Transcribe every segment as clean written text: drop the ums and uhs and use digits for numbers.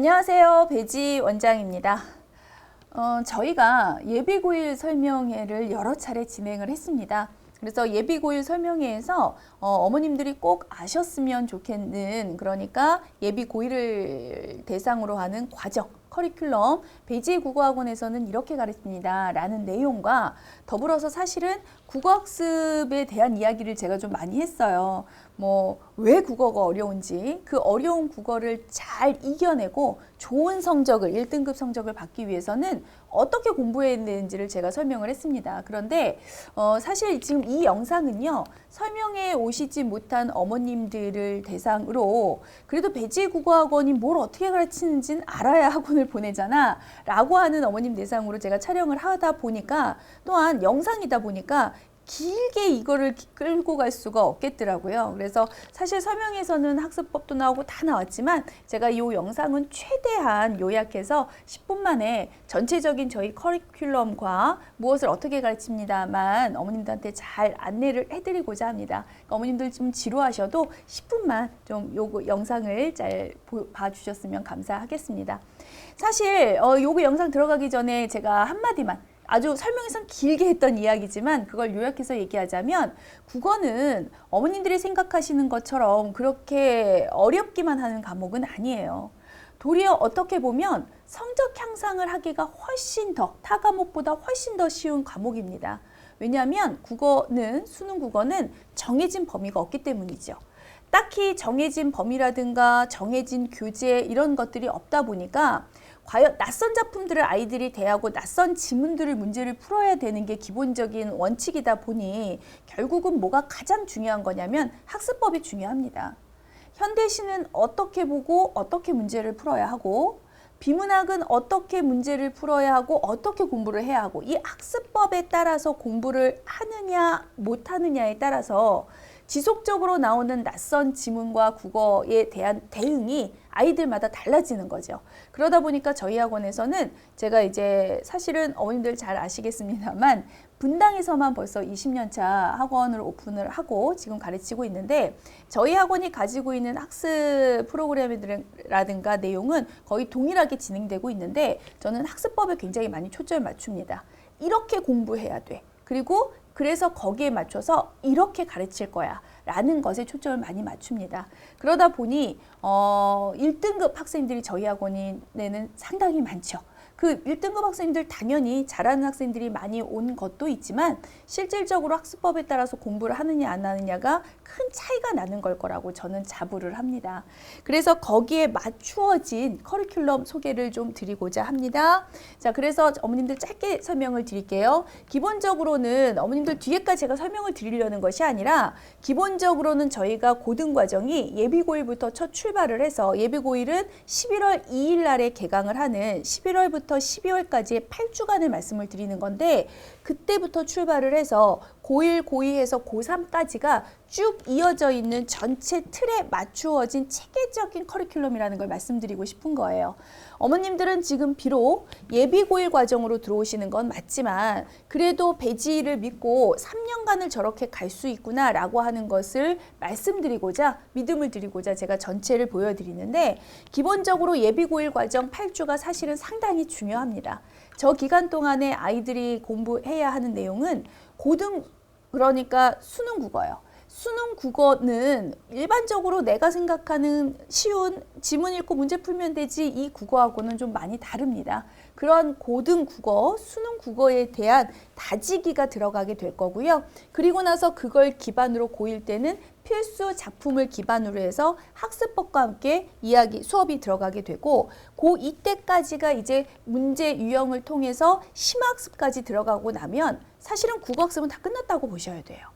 안녕하세요. 배지 원장입니다. 저희가 예비고일 설명회를 여러 차례 진행을 했습니다. 그래서 예비고일 설명회에서 어머님들이 꼭 아셨으면 좋겠는, 그러니까 예비고일을 대상으로 하는 과정, 커리큘럼, 배지 국어학원에서는 이렇게 가르칩니다 라는 내용과 더불어서 사실은 국어학습에 대한 이야기를 제가 좀 많이 했어요. 왜 국어가 어려운지, 그 어려운 국어를 잘 이겨내고 좋은 성적을, 1등급 성적을 받기 위해서는 어떻게 공부해야 되는지를 제가 설명을 했습니다. 그런데 사실 지금 이 영상은요, 설명에 오시지 못한 어머님들을 대상으로 그래도 배지 국어학원이 뭘 어떻게 가르치는지는 알아야 학원을 보내잖아 라고 하는 어머님 대상으로 제가 촬영을 하다 보니까, 또한 영상이다 보니까 길게 이거를 끌고 갈 수가 없겠더라고요. 그래서 사실 설명에서는 학습법도 나오고 다 나왔지만 제가 이 영상은 최대한 요약해서 10분 만에 전체적인 저희 커리큘럼과 무엇을 어떻게 가르칩니다만 어머님들한테 잘 안내를 해드리고자 합니다. 그러니까 어머님들 좀 지루하셔도 10분만 좀 요거 영상을 잘 봐주셨으면 감사하겠습니다. 사실 요거 영상 들어가기 전에 제가 한마디만, 아주 설명에선 길게 했던 이야기지만 그걸 요약해서 얘기하자면, 국어는 어머님들이 생각하시는 것처럼 그렇게 어렵기만 하는 과목은 아니에요. 도리어 어떻게 보면 성적 향상을 하기가 훨씬 더, 타 과목보다 훨씬 더 쉬운 과목입니다. 왜냐하면 국어는, 수능 국어는 정해진 범위가 없기 때문이죠. 딱히 정해진 범위라든가 정해진 교재 이런 것들이 없다 보니까 과연 낯선 작품들을 아이들이 대하고 낯선 지문들을 문제를 풀어야 되는 게 기본적인 원칙이다 보니 결국은 뭐가 가장 중요한 거냐면 학습법이 중요합니다. 현대시는 어떻게 보고 어떻게 문제를 풀어야 하고, 비문학은 어떻게 문제를 풀어야 하고 어떻게 공부를 해야 하고, 이 학습법에 따라서 공부를 하느냐 못하느냐에 따라서 지속적으로 나오는 낯선 지문과 국어에 대한 대응이 아이들마다 달라지는 거죠. 그러다 보니까 저희 학원에서는 제가 이제 사실은 어머님들 잘 아시겠습니다만 분당에서만 벌써 20년 차 학원을 오픈을 하고 지금 가르치고 있는데, 저희 학원이 가지고 있는 학습 프로그램이라든가 내용은 거의 동일하게 진행되고 있는데, 저는 학습법에 굉장히 많이 초점을 맞춥니다. 이렇게 공부해야 돼. 그리고 그래서 거기에 맞춰서 이렇게 가르칠 거야 라는 것에 초점을 많이 맞춥니다. 그러다 보니 1등급 학생들이 저희 학원에는 상당히 많죠. 그 1등급 학생들 당연히 잘하는 학생들이 많이 온 것도 있지만 실질적으로 학습법에 따라서 공부를 하느냐 안 하느냐가 큰 차이가 나는 걸 거라고 저는 자부를 합니다. 그래서 거기에 맞추어진 커리큘럼 소개를 좀 드리고자 합니다. 자, 그래서 어머님들 짧게 설명을 드릴게요. 기본적으로는 어머님들 뒤에까지 제가 설명을 드리려는 것이 아니라, 기본적으로는 저희가 고등과정이 예비고일부터 첫 출발을 해서, 예비고일은 11월 2일 날에 개강을 하는 11월부터 12월까지의 8주간을 말씀을 드리는 건데, 그때부터 출발을 해서 고1, 고2에서 고3까지가 쭉 이어져 있는 전체 틀에 맞추어진 체계적인 커리큘럼이라는 걸 말씀드리고 싶은 거예요. 어머님들은 지금 비록 예비고일 과정으로 들어오시는 건 맞지만 그래도 배지를 믿고 3년간을 저렇게 갈 수 있구나 라고 하는 것을 말씀드리고자, 믿음을 드리고자 제가 전체를 보여드리는데, 기본적으로 예비고일 과정 8주가 사실은 상당히 중요합니다. 저 기간 동안에 아이들이 공부해야 하는 내용은 고등, 그러니까 수능 국어예요. 수능 국어는 일반적으로 내가 생각하는 쉬운 지문 읽고 문제 풀면 되지, 이 국어하고는 좀 많이 다릅니다. 그런 고등 국어, 수능 국어에 대한 다지기가 들어가게 될 거고요. 그리고 나서 그걸 기반으로 고1 때는 필수 작품을 기반으로 해서 학습법과 함께 수업이 들어가게 되고, 고2 때까지가 이제 문제 유형을 통해서 심화학습까지 들어가고 나면 사실은 국어학습은 다 끝났다고 보셔야 돼요.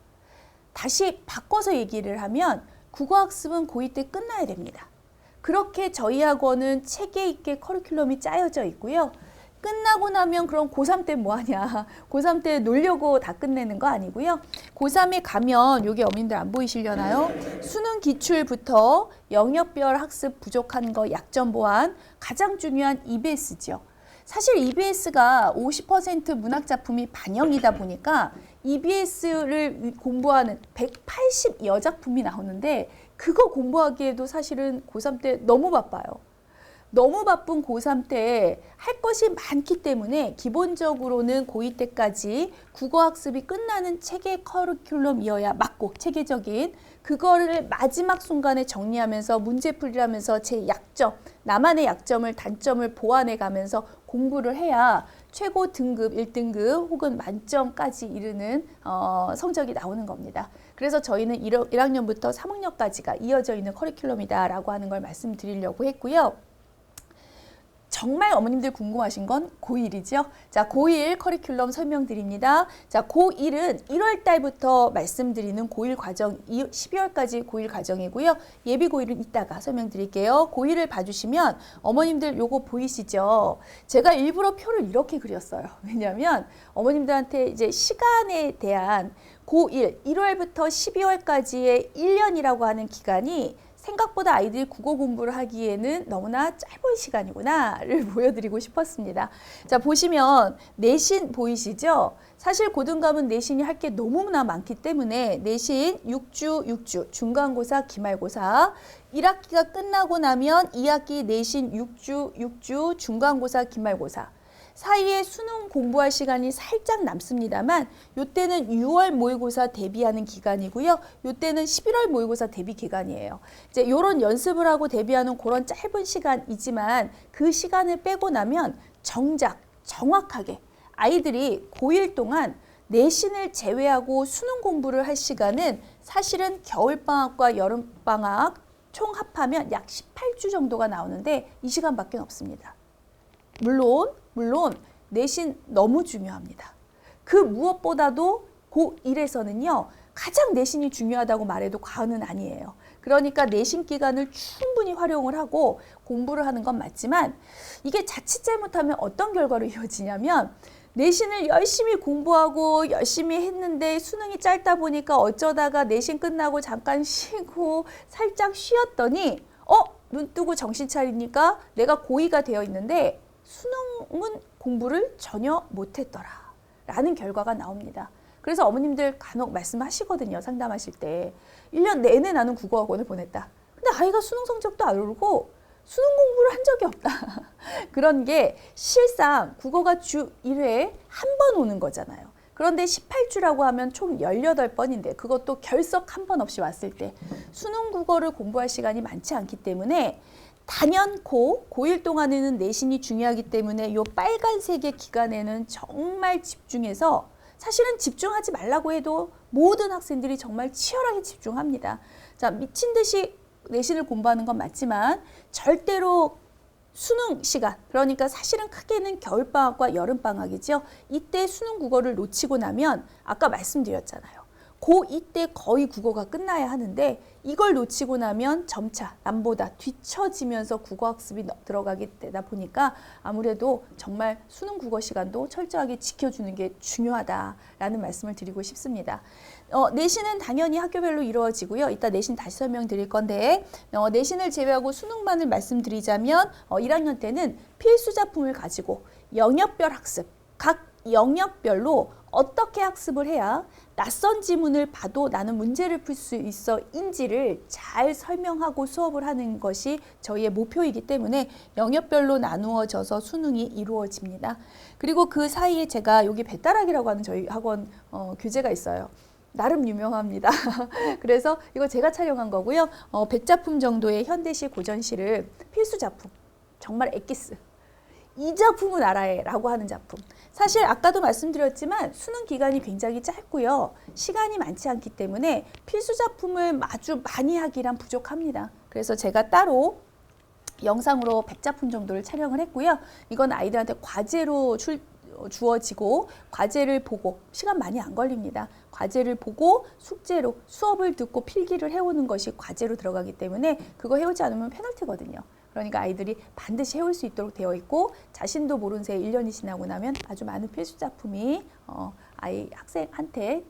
다시 바꿔서 얘기를 하면 국어학습은 고2 때 끝나야 됩니다. 그렇게 저희 학원은 체계 있게 커리큘럼이 짜여져 있고요. 끝나고 나면 그럼 고3 때 뭐하냐, 고3 때 놀려고 다 끝내는 거 아니고요. 고3에 가면, 여기 어머님들 안 보이시려나요? 수능 기출부터 영역별 학습 부족한 거 약점 보완, 가장 중요한 EBS죠. 사실 EBS가 50% 문학 작품이 반영이다 보니까 EBS를 공부하는 180여 작품이 나오는데, 그거 공부하기에도 사실은 고3 때 너무 바빠요. 너무 바쁜 고3 때 할 것이 많기 때문에 기본적으로는 고2 때까지 국어학습이 끝나는 체계 커리큘럼이어야 맞고 체계적인 그거를 마지막 순간에 정리하면서 문제풀이하면서 제 약점, 나만의 약점을 단점을 보완해 가면서 공부를 해야 최고 등급 1등급 혹은 만점까지 이르는 성적이 나오는 겁니다. 그래서 저희는 1학년부터 3학년까지가 이어져 있는 커리큘럼이다라고 하는 걸 말씀드리려고 했고요. 정말 어머님들 궁금하신 건 고1이죠. 자, 고1 커리큘럼 설명드립니다. 자, 고1은 1월 달부터 말씀드리는 고1 과정, 12월까지 고1 과정이고요. 예비 고1은 이따가 설명드릴게요. 고1을 봐주시면 어머님들 요거 보이시죠? 제가 일부러 표를 이렇게 그렸어요. 왜냐하면 어머님들한테 이제 시간에 대한 고1, 1월부터 12월까지의 1년이라고 하는 기간이 생각보다 아이들이 국어 공부를 하기에는 너무나 짧은 시간이구나를 보여드리고 싶었습니다. 자, 보시면 내신 보이시죠? 사실 고등감은 내신이 할 게 너무나 많기 때문에 내신 6주, 중간고사, 기말고사 1학기가 끝나고 나면 2학기 내신 6주, 중간고사, 기말고사 사이에 수능 공부할 시간이 살짝 남습니다만 요때는 6월 모의고사 대비하는 기간이고요. 요때는 11월 모의고사 대비 기간이에요. 이제 요런 연습을 하고 대비하는 그런 짧은 시간이지만 그 시간을 빼고 나면 정확하게 아이들이 고1 동안 내신을 제외하고 수능 공부를 할 시간은 사실은 겨울방학과 여름방학 총 합하면 약 18주 정도가 나오는데 이 시간밖에 없습니다. 물론 내신 너무 중요합니다. 그 무엇보다도 고1에서는요. 가장 내신이 중요하다고 말해도 과언은 아니에요. 그러니까 내신 기간을 충분히 활용을 하고 공부를 하는 건 맞지만 이게 자칫 잘못하면 어떤 결과로 이어지냐면 내신을 열심히 공부하고 열심히 했는데 수능이 짧다 보니까 어쩌다가 내신 끝나고 잠깐 쉬고 살짝 쉬었더니 눈 뜨고 정신 차리니까 내가 고2가 되어 있는데 수능은 공부를 전혀 못했더라 라는 결과가 나옵니다. 그래서 어머님들 간혹 말씀하시거든요. 상담하실 때 1년 내내 나는 국어학원을 보냈다. 근데 아이가 수능 성적도 안 오르고 수능 공부를 한 적이 없다. 그런 게 실상 국어가 주 1회에 한 번 오는 거잖아요. 그런데 18주라고 하면 총 18번인데 그것도 결석 한 번 없이 왔을 때 수능 국어를 공부할 시간이 많지 않기 때문에 단연코 고1 동안에는 내신이 중요하기 때문에 이 빨간색의 기간에는 정말 집중해서 사실은 집중하지 말라고 해도 모든 학생들이 정말 치열하게 집중합니다. 자, 미친 듯이 내신을 공부하는 건 맞지만 절대로 수능 시간, 그러니까 사실은 크게는 겨울방학과 여름방학이죠. 이때 수능 국어를 놓치고 나면 아까 말씀드렸잖아요. 고2 때 거의 국어가 끝나야 하는데 이걸 놓치고 나면 점차 남보다 뒤처지면서 국어학습이 들어가게 되다 보니까 아무래도 정말 수능 국어 시간도 철저하게 지켜주는 게 중요하다라는 말씀을 드리고 싶습니다. 내신은 당연히 학교별로 이루어지고요. 이따 내신 다시 설명드릴 건데 내신을 제외하고 수능만을 말씀드리자면 1학년 때는 필수 작품을 가지고 영역별 학습, 각 영역별로 어떻게 학습을 해야 낯선 지문을 봐도 나는 문제를 풀 수 있어 인지를 잘 설명하고 수업을 하는 것이 저희의 목표이기 때문에 영역별로 나누어져서 수능이 이루어집니다. 그리고 그 사이에 제가 여기 배따라기라고 하는 저희 학원 교재가 있어요. 나름 유명합니다. 그래서 이거 제가 촬영한 거고요. 100작품 정도의 현대시 고전시를 필수 작품, 정말 엑기스. 이 작품은 알아해 라고 하는 작품. 사실 아까도 말씀드렸지만 수능 기간이 굉장히 짧고요. 시간이 많지 않기 때문에 필수 작품을 아주 많이 하기란 부족합니다. 그래서 제가 따로 영상으로 100작품 정도를 촬영을 했고요. 이건 아이들한테 과제로 주어지고 과제를 보고 시간 많이 안 걸립니다. 과제를 보고 숙제로 수업을 듣고 필기를 해오는 것이 과제로 들어가기 때문에 그거 해오지 않으면 페널티거든요. 그러니까 아이들이 반드시 해올 수 있도록 되어 있고 자신도 모른 새에 1년이 지나고 나면 아주 많은 필수 작품이 학생한테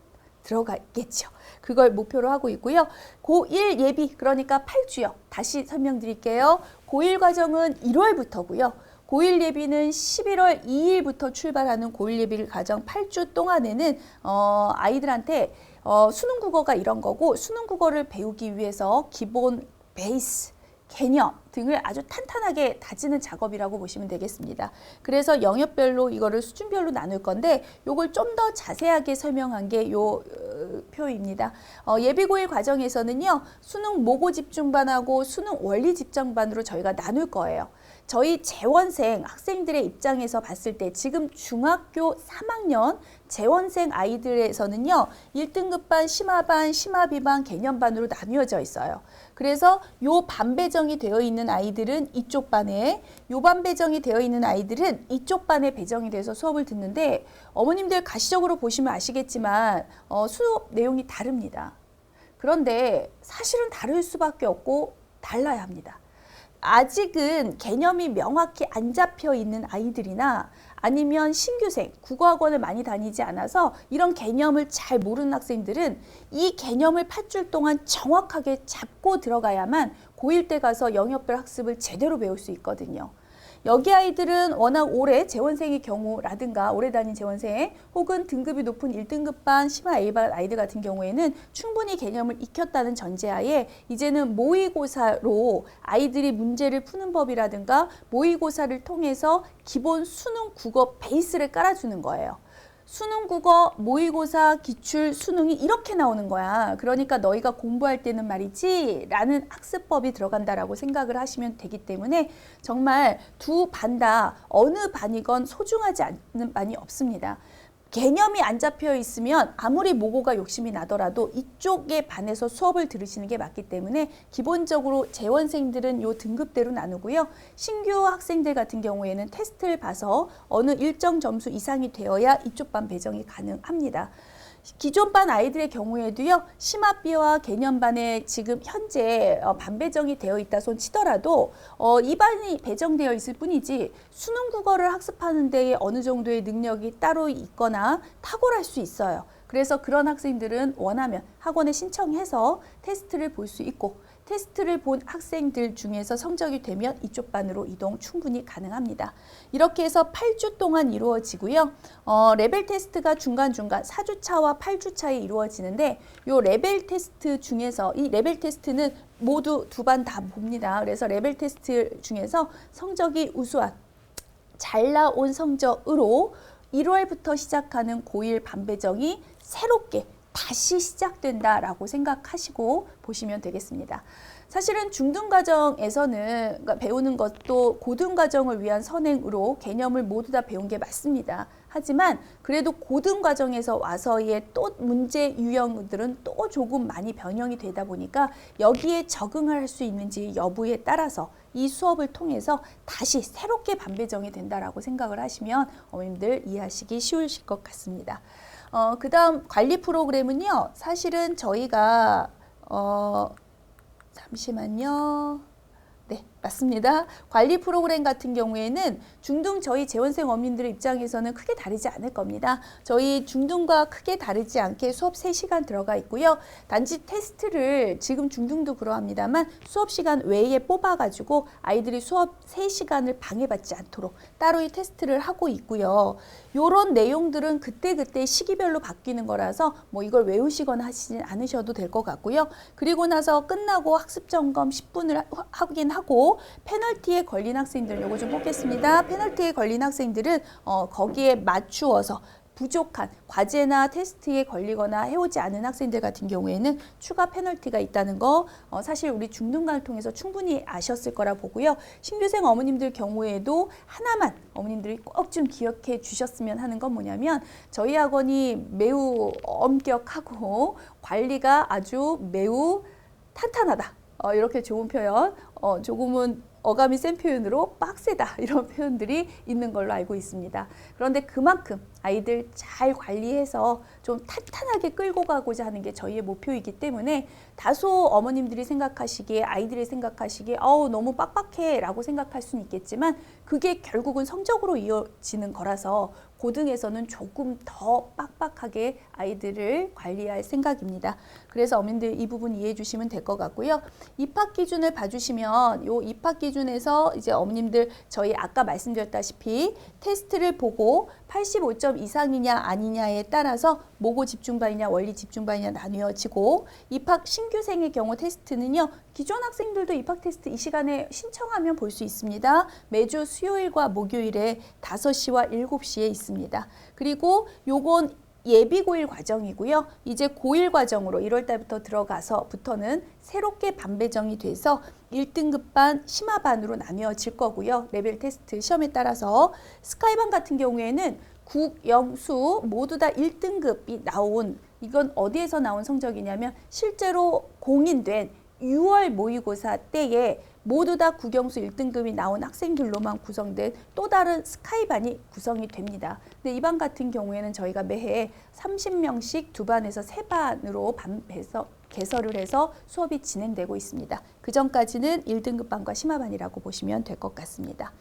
들어가겠죠. 그걸 목표로 하고 있고요. 고1 예비, 그러니까 8주요. 다시 설명드릴게요. 고1 과정은 1월부터고요. 고1 예비는 11월 2일부터 출발하는 고1 예비 과정 8주 동안에는 아이들한테 수능 국어가 이런 거고 수능 국어를 배우기 위해서 기본 베이스 개념 등을 아주 탄탄하게 다지는 작업이라고 보시면 되겠습니다. 그래서 영역별로 이거를 수준별로 나눌 건데 요걸 좀 더 자세하게 설명한 게 요 표입니다. 예비고일 과정에서는요. 수능 모고 집중반하고 수능 원리 집중반으로 저희가 나눌 거예요. 저희 재원생 학생들의 입장에서 봤을 때 지금 중학교 3학년 재원생 아이들에서는요. 1등급반, 심화반, 심화비반, 개념반으로 나뉘어져 있어요. 그래서 요 반 배정이 되어 있는 아이들은 이쪽 반에, 요 반 배정이 되어 있는 아이들은 이쪽 반에 배정이 돼서 수업을 듣는데 어머님들 가시적으로 보시면 아시겠지만 수업 내용이 다릅니다. 그런데 사실은 다를 수밖에 없고 달라야 합니다. 아직은 개념이 명확히 안 잡혀 있는 아이들이나 아니면 신규생, 국어학원을 많이 다니지 않아서 이런 개념을 잘 모르는 학생들은 이 개념을 팥줄 동안 정확하게 잡고 들어가야만 고1 때 가서 영역별 학습을 제대로 배울 수 있거든요. 여기 아이들은 워낙 오래 재원생의 경우라든가 오래 다닌 재원생 혹은 등급이 높은 1등급반, 심화 A반 아이들 같은 경우에는 충분히 개념을 익혔다는 전제하에 이제는 모의고사로 아이들이 문제를 푸는 법이라든가 모의고사를 통해서 기본 수능 국어 베이스를 깔아주는 거예요. 수능 국어, 모의고사, 기출, 수능이 이렇게 나오는 거야. 그러니까 너희가 공부할 때는 말이지 라는 학습법이 들어간다라고 생각을 하시면 되기 때문에 정말 두 반 다 어느 반이건 소중하지 않는 반이 없습니다. 개념이 안 잡혀 있으면 아무리 모고가 욕심이 나더라도 이쪽에 반해서 수업을 들으시는 게 맞기 때문에 기본적으로 재원생들은 요 등급대로 나누고요. 신규 학생들 같은 경우에는 테스트를 봐서 어느 일정 점수 이상이 되어야 이쪽 반 배정이 가능합니다. 기존 반 아이들의 경우에도요. 심화비와 개념반에 지금 현재 반 배정이 되어 있다 손 치더라도 이 반이 배정되어 있을 뿐이지 수능 국어를 학습하는 데에 어느 정도의 능력이 따로 있거나 탁월할 수 있어요. 그래서 그런 학생들은 원하면 학원에 신청해서 테스트를 볼 수 있고 테스트를 본 학생들 중에서 성적이 되면 이쪽 반으로 이동 충분히 가능합니다. 이렇게 해서 8주 동안 이루어지고요. 레벨 테스트가 중간중간 4주차와 8주차에 이루어지는데 이 레벨 테스트 중에서 이 레벨 테스트는 모두 두 반 다 봅니다. 그래서 레벨 테스트 중에서 성적이 우수한 잘 나온 성적으로 1월부터 시작하는 고1 반배정이 새롭게 다시 시작된다라고 생각하시고 보시면 되겠습니다. 사실은 중등과정에서는 그러니까 배우는 것도 고등과정을 위한 선행으로 개념을 모두 다 배운 게 맞습니다. 하지만 그래도 고등과정에서 와서의 또 문제 유형들은 또 조금 많이 변형이 되다 보니까 여기에 적응할 수 있는지 여부에 따라서 이 수업을 통해서 다시 새롭게 반배정이 된다라고 생각을 하시면 어머님들 이해하시기 쉬우실 것 같습니다. 그 다음 관리 프로그램은요. 사실은 저희가 잠시만요. 네, 맞습니다. 관리 프로그램 같은 경우에는 중등 저희 재원생 어머님들의 입장에서는 크게 다르지 않을 겁니다. 저희 중등과 크게 다르지 않게 수업 3시간 들어가 있고요. 단지 테스트를 지금 중등도 그러합니다만 수업 시간 외에 뽑아가지고 아이들이 수업 3시간을 방해받지 않도록 따로 이 테스트를 하고 있고요. 요런 내용들은 그때그때 시기별로 바뀌는 거라서 뭐 이걸 외우시거나 하시진 않으셔도 될 것 같고요. 그리고 나서 끝나고 학습 점검 10분을 하긴 하고 페널티에 걸린 학생들 요거 좀 뽑겠습니다. 페널티에 걸린 학생들은 거기에 맞추어서 부족한 과제나 테스트에 걸리거나 해오지 않은 학생들 같은 경우에는 추가 페널티가 있다는 거 사실 우리 중등반을 통해서 충분히 아셨을 거라 보고요. 신규생 어머님들 경우에도 하나만 어머님들이 꼭 좀 기억해 주셨으면 하는 건 뭐냐면 저희 학원이 매우 엄격하고 관리가 아주 매우 탄탄하다. 이렇게 좋은 표현, 조금은 어감이 센 표현으로 빡세다 이런 표현들이 있는 걸로 알고 있습니다. 그런데 그만큼 아이들 잘 관리해서 좀 탄탄하게 끌고 가고자 하는 게 저희의 목표이기 때문에 다소 어머님들이 생각하시기에 아이들이 생각하시기에 너무 빡빡해 라고 생각할 수는 있겠지만 그게 결국은 성적으로 이어지는 거라서 고등에서는 조금 더 빡빡하게 아이들을 관리할 생각입니다. 그래서 어머님들 이 부분 이해해 주시면 될 것 같고요. 입학 기준을 봐주시면 요 입학 기준에서 이제 어머님들 저희 아까 말씀드렸다시피 테스트를 보고 85점 이상이냐 아니냐에 따라서 모고 집중반이냐 원리 집중반이냐 나뉘어지고 입학 신규생의 경우 테스트는요. 기존 학생들도 입학 테스트 이 시간에 신청하면 볼 수 있습니다. 매주 수요일과 목요일에 5시와 7시에 있습니다. 그리고 요건 예비 고1 과정이고요. 이제 고1 과정으로 1월 달부터 들어가서부터는 새롭게 반 배정이 돼서 1등급 반, 심화반으로 나뉘어질 거고요. 레벨 테스트 시험에 따라서 스카이반 같은 경우에는 국, 영수 모두 다 1등급이 나온, 이건 어디에서 나온 성적이냐면 실제로 공인된 6월 모의고사 때에 모두 다 국영수 1등급이 나온 학생들로만 구성된 또 다른 스카이반이 구성이 됩니다. 근데 이 반 같은 경우에는 저희가 매해 30명씩 두 반에서 세 반으로 개설을 해서 수업이 진행되고 있습니다. 그 전까지는 1등급 반과 심화반이라고 보시면 될 것 같습니다.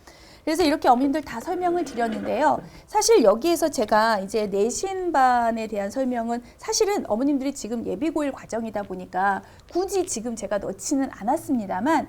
그래서 이렇게 어머님들 다 설명을 드렸는데요. 사실 여기에서 제가 이제 내신반에 대한 설명은 사실은 어머님들이 지금 예비고1 과정이다 보니까 굳이 지금 제가 넣지는 않았습니다만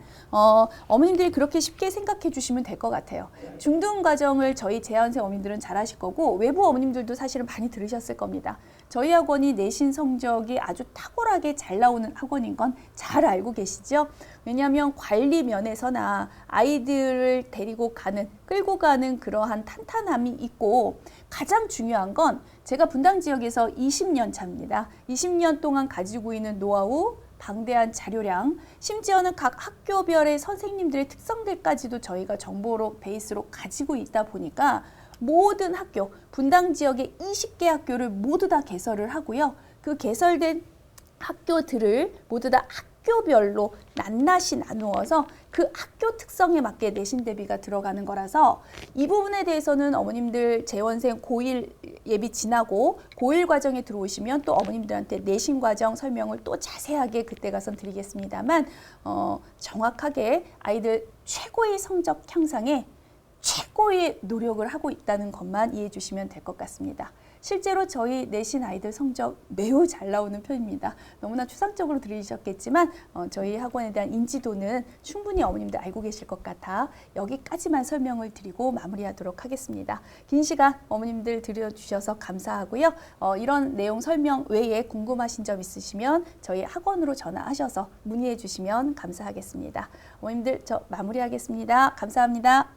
어머님들이 그렇게 쉽게 생각해 주시면 될 것 같아요. 중등 과정을 저희 재학생 어머님들은 잘 하실 거고 외부 어머님들도 사실은 많이 들으셨을 겁니다. 저희 학원이 내신 성적이 아주 탁월하게 잘 나오는 학원인 건 잘 알고 계시죠? 왜냐하면 관리 면에서나 아이들을 데리고 가는, 끌고 가는 그러한 탄탄함이 있고 가장 중요한 건 제가 분당 지역에서 20년 차입니다. 20년 동안 가지고 있는 노하우, 방대한 자료량, 심지어는 각 학교별의 선생님들의 특성들까지도 저희가 정보로 베이스로 가지고 있다 보니까 모든 학교, 분당 지역의 20개 학교를 모두 다 개설을 하고요. 그 개설된 학교들을 모두 다 학교별로 낱낱이 나누어서 그 학교 특성에 맞게 내신 대비가 들어가는 거라서 이 부분에 대해서는 어머님들 재원생 고1 예비 지나고 고1 과정에 들어오시면 또 어머님들한테 내신 과정 설명을 또 자세하게 그때 가서 드리겠습니다만 정확하게 아이들 최고의 성적 향상에 최고의 노력을 하고 있다는 것만 이해해 주시면 될 것 같습니다. 실제로 저희 내신 아이들 성적 매우 잘 나오는 편입니다. 너무나 추상적으로 들으셨겠지만 저희 학원에 대한 인지도는 충분히 어머님들 알고 계실 것 같아 여기까지만 설명을 드리고 마무리하도록 하겠습니다. 긴 시간 어머님들 들어주셔서 감사하고요. 이런 내용 설명 외에 궁금하신 점 있으시면 저희 학원으로 전화하셔서 문의해 주시면 감사하겠습니다. 어머님들 저 마무리하겠습니다. 감사합니다.